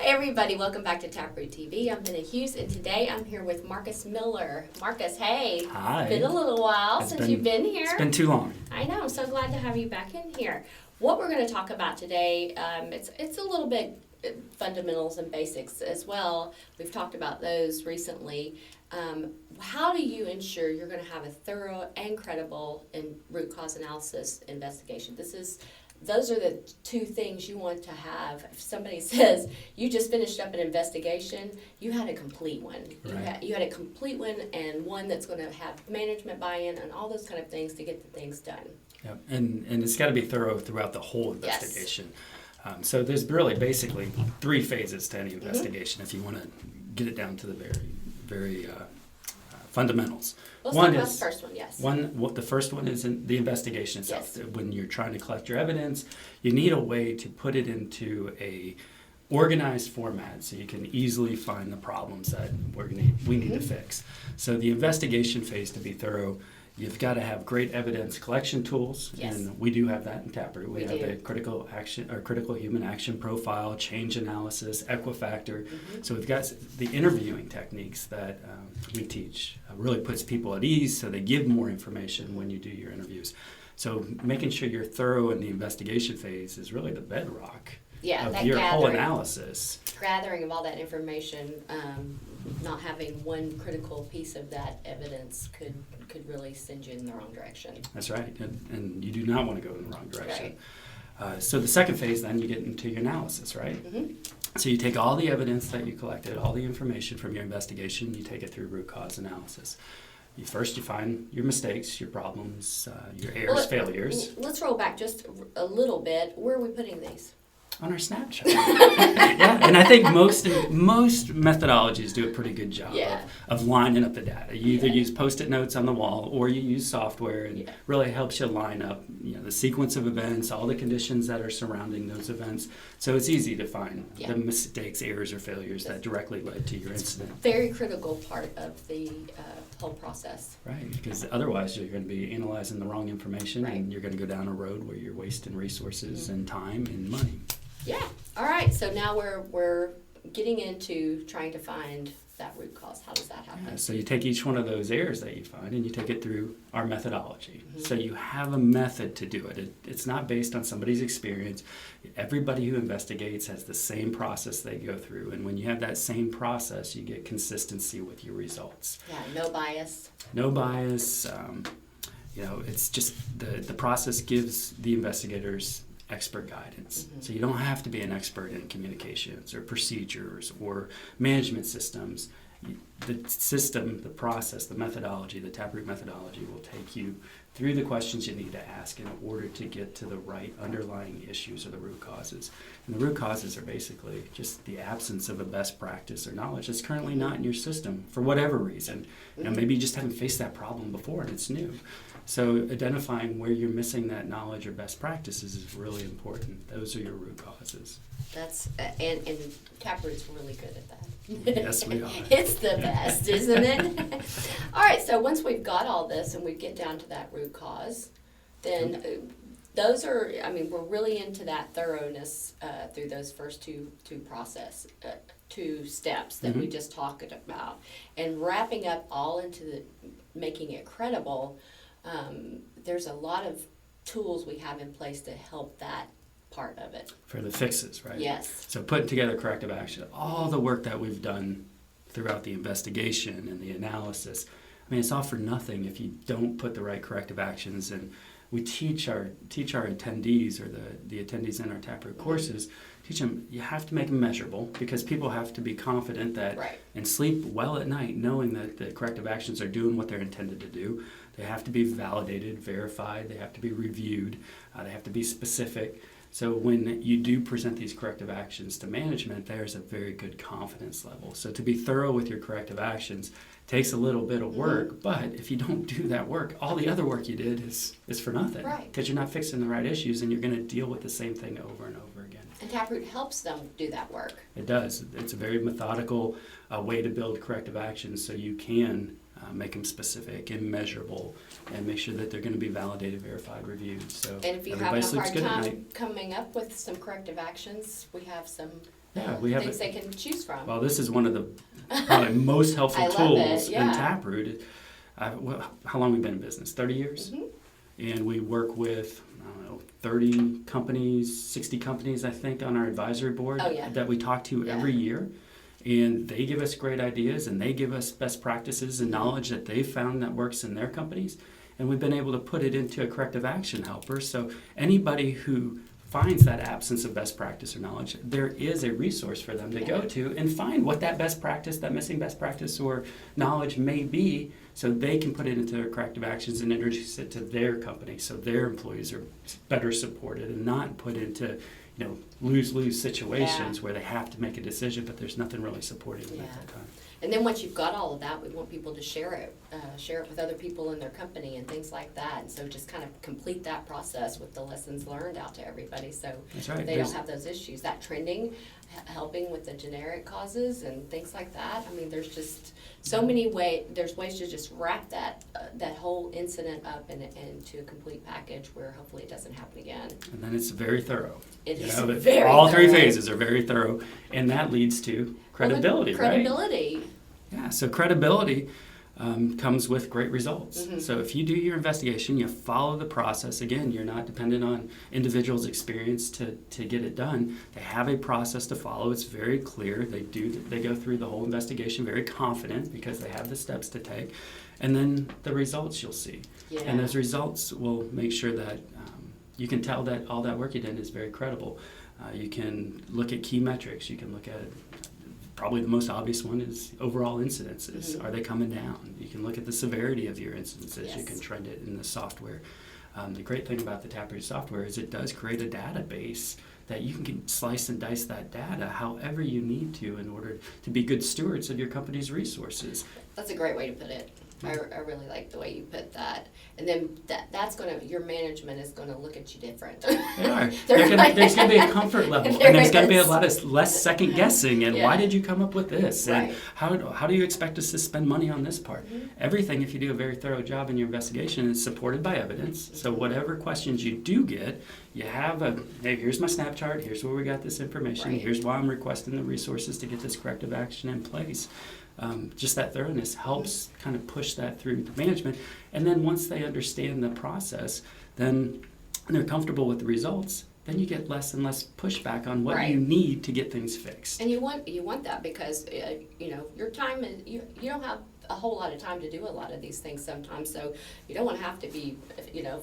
Hi everybody, welcome back to Taproot TV. I'm Benna Hughes, and today I'm here with Marcus Miller. Marcus, hey. Hi. Been a little while since you've been here. It's been too long. I know, I'm so glad to have you back in here. What we're going to talk about today, it's a little bit fundamentals and basics as well. We've talked about those recently. How do you ensure you're going to have a thorough and credible root cause analysis investigation? Those are the two things you want to have. If somebody says you just finished up an investigation, you had a complete one. Right. You had a complete one, and one that's going to have management buy-in and all those kind of things to get the things done. Yep. And it's got to be thorough throughout the whole investigation. Yes. So there's really basically three phases to any investigation if you want to get it down to the very fundamentals. Let's talk about the first one, yes. The first one is in the investigation itself. Yes. When you're trying to collect your evidence, you need a way to put it into a organized format so you can easily find the problems that we need to fix. So the investigation phase, to be thorough, you've got to have great evidence collection tools, yes. And we do have that in Taproot. We have do. a critical human action profile, change analysis, equifactor. So we've got the interviewing techniques that we teach. Really puts people at ease, so they give more information when you do your interviews. So making sure you're thorough in the investigation phase is really the bedrock of your whole analysis. Gathering of all that information, not having one critical piece of that evidence could really send you in the wrong direction. That's right, and you do not want to go in the wrong direction. Right. So the second phase, then you get into your analysis, right? Mm-hmm. So you take all the evidence that you collected, all the information from your investigation, you take it through root cause analysis. You find your mistakes, your problems, your errors, failures. Let's roll back just a little bit. Where are we putting these? On our Snapchat. Yeah, and I think most methodologies do a pretty good job of lining up the data. You either use Post-it notes on the wall or you use software, and really helps you line up the sequence of events, all the conditions that are surrounding those events. So it's easy to find the mistakes, errors, or failures that directly led to your incident. Very critical part of the whole process. Right, because otherwise you're going to be analyzing the wrong information, and you're going to go down a road where you're wasting resources and time and money. Yeah. All right. So now we're getting into trying to find that root cause. How does that happen? Yeah, so you take each one of those errors that you find and you take it through our methodology. Mm-hmm. So you have a method to do it. It's not based on somebody's experience. Everybody who investigates has the same process they go through. And when you have that same process, you get consistency with your results. Yeah, no bias. No bias. It's just the process gives the investigators expert guidance. Mm-hmm. So you don't have to be an expert in communications or procedures or management systems. The system, the process, the methodology, the Taproot methodology will take you through the questions you need to ask in order to get to the right underlying issues or the root causes. And the root causes are basically just the absence of a best practice or knowledge that's currently not in your system for whatever reason. Maybe you just haven't faced that problem before and it's new. So identifying where you're missing that knowledge or best practices is really important. Those are your root causes. That's and Taproot's really good at that. Yes, we are. It's the best, isn't it? All right, so once we've got all this and we get down to that root cause, then those are, we're really into that thoroughness through those first two steps that we just talked about. And wrapping up all into making it credible, there's a lot of tools we have in place to help that part of it. For the fixes, right? Yes. So putting together corrective action, all the work that we've done throughout the investigation and the analysis, it's all for nothing if you don't put the right corrective actions. And we teach our attendees, or the attendees in our Taproot courses, teach them you have to make them measurable, because people have to be confident that and sleep well at night knowing that the corrective actions are doing what they're intended to do. They have to be validated, verified, they have to be reviewed, they have to be specific. So when you do present these corrective actions to management, there's a very good confidence level. So to be thorough with your corrective actions takes a little bit of work, but if you don't do that work, all the other work you did is for nothing. Right. Because you're not fixing the right issues and you're going to deal with the same thing over and over again. And Taproot helps them do that work. It does. It's a very methodical way to build corrective actions so you can make them specific and measurable, and make sure that they're going to be validated, verified, reviewed. So and if you have a hard time coming up with some corrective actions, we have some Yeah, we have things they can choose from. Well, this is one of the probably most helpful I love tools it, yeah. in Taproot. How long have we been in business? 30 years? Mhm. And we work with, I don't know, 30 companies, 60 companies, I think, on our advisory board Oh, yeah. that we talk to Yeah. every year. And they give us great ideas, and they give us best practices and Mm-hmm. knowledge that they've found that works in their companies. And we've been able to put it into a corrective action helper. So anybody who finds that absence of best practice or knowledge, there is a resource for them to go to and find what that best practice, that missing best practice or knowledge may be, so they can put it into their corrective actions and introduce it to their company so their employees are better supported and not put into lose-lose situations where they have to make a decision, but there's nothing really supporting them at that time. And then once you've got all of that, we want people to share it with other people in their company and things like that. And so just kind of complete that process with the lessons learned out to everybody, so That's right. they don't have those issues. That trending, helping with the generic causes and things like that. I mean, there's just so many ways. There's ways to just wrap that whole incident up into a complete package where hopefully it doesn't happen again. And then it's very thorough. It is but very all three thorough. phases are very thorough, and that leads to credibility, right? Credibility. Yeah, so credibility comes with great results. Mhm. So if you do your investigation, you follow the process. Again, you're not dependent on individuals' experience to get it done. They have a process to follow. It's very clear. They go through the whole investigation very confident because they have the steps to take. And then the results you'll see. Yeah. And those results will make sure that you can tell that all that work you did is very credible. You can look at key metrics. You can look at probably the most obvious one is overall incidences. Mhm. Are they coming down? You can look at the severity of your incidences. You Yes. can trend it in the software. The great thing about the Taproot software is it does create a database that you can slice and dice that data however you need to in order to be good stewards of your company's resources. That's a great way to put it. I really like the way you put that. And then your management is gonna look at you different. They are. They're There's going to be a comfort level, There and there's going to be a is. lot of less second guessing. And why Yeah. did you come up with this? And Right. how do you expect us to spend money on this part? Mhm. Everything, if you do a very thorough job in your investigation, is supported by evidence. So whatever questions you do get, you have hey, here's my snap chart. Here's where we got this information. Right. Here's why I'm requesting the resources to get this corrective action in place. Just that thoroughness helps kind of push that through to management. And then once they understand the process, then they're comfortable with the results, then you get less and less pushback on what Right. you need to get things fixed. And you want that because your time is you don't have a whole lot of time to do a lot of these things sometimes, so you don't want to have to be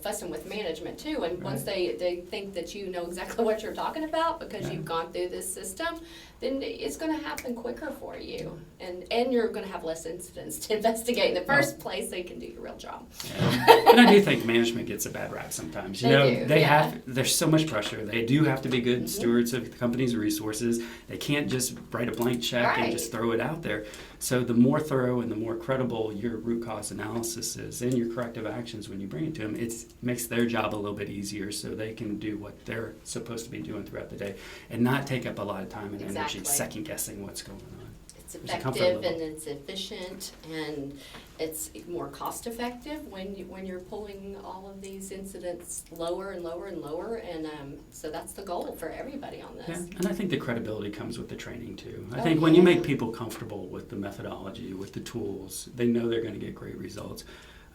fussing with management too. And once they think that you know exactly what you're talking about because you've gone through this system, then it's going to happen quicker for you, and you're going to have less incidents to investigate in the first place, so you can do your real job. Yeah. And I do think management gets a bad rap sometimes. They do. There's so much pressure. They do have to be good stewards of the company's resources. They can't just write a blank check and just throw it out there. So the more thorough and the more credible your root cause analysis is and your corrective actions when you bring it to them, it makes their job a little bit easier so they can do what they're supposed to be doing throughout the day and not take up a lot of time and energy second guessing what's going on. It's effective and it's efficient and it's more cost effective when you're pulling all of these incidents lower and lower and lower, and so that's the goal for everybody on this. Yeah, and I think the credibility comes with the training too. I think when you make people comfortable with the methodology, with the tools, they know they're going to get great results.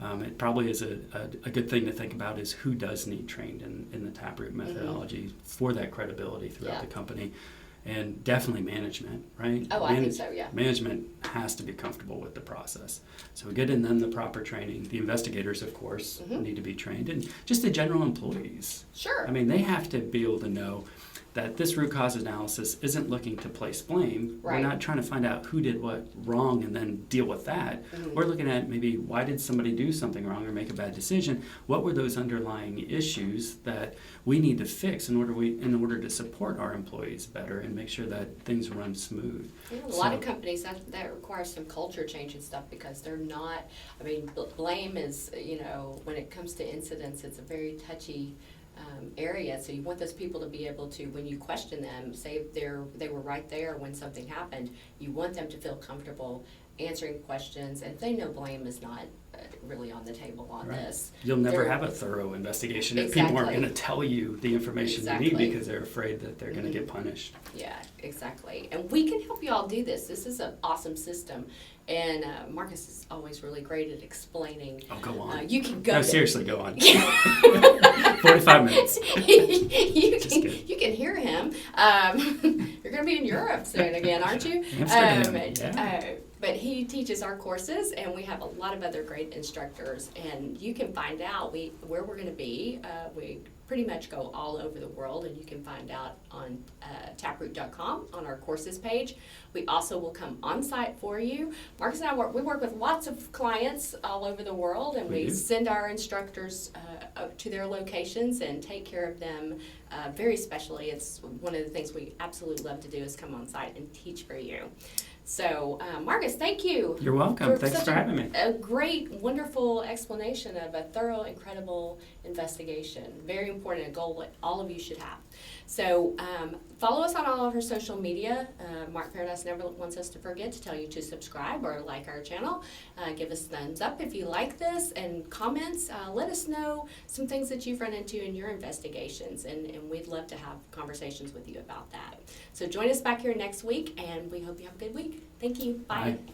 It probably is a good thing to think about is who does need trained in the Taproot methodology for that credibility throughout the company. And definitely management, right? Oh, I think so, yeah. Management has to be comfortable with the process. So we get in them the proper training. The investigators, of course, need to be trained. And just the general employees. Sure. I mean, they have to be able to know that this root cause analysis isn't looking to place blame. Right. We're not trying to find out who did what wrong and then deal with that. We're looking at maybe why did somebody do something wrong or make a bad decision? What were those underlying issues that we need to fix in order to support our employees better and make sure that things run smooth? Yeah, a lot of companies that requires some culture change and stuff because they're not. I mean, blame is when it comes to incidents, it's a very touchy area, so you want those people to be able to, when you question them, say if they were right there when something happened, you want them to feel comfortable answering questions, and if they know blame is not really on the table on Right. this. You'll never They're- have a thorough investigation if people aren't Exactly. going to tell you the information you Exactly. need because they're afraid that they're going to get punished. Yeah, exactly. And we can help you all do this. This is an awesome system. And Marcus is always really great at explaining. Oh, go on. You can go No, to- seriously, go on. 45 minutes. you can hear him. You're going to be in Europe soon again, aren't you? Amsterdam, yeah. But he teaches our courses, and we have a lot of other great instructors. And you can find out where we're going to be. We pretty much go all over the world, and you can find out on taproot.com on our courses page. We also will come on site for you. Marcus and I work with lots of clients all over the world, and we do. send our instructors up to their locations and take care of them very specially. It's one of the things we absolutely love to do is come on site and teach for you. So, Marcus, thank you. You're welcome. Thanks such for having me. A great, wonderful explanation of a thorough, incredible investigation. Very important, a goal that all of you should have. So, follow us on all of our social media. Mark Paradise never wants us to forget to tell you to subscribe or like our channel. Give us a thumbs up if you like this, and comments. Let us know some things that you've run into in your investigations, and we'd love to have conversations with you about that. So join us back here next week, and we hope you have a good week. Thank you. Bye. Bye.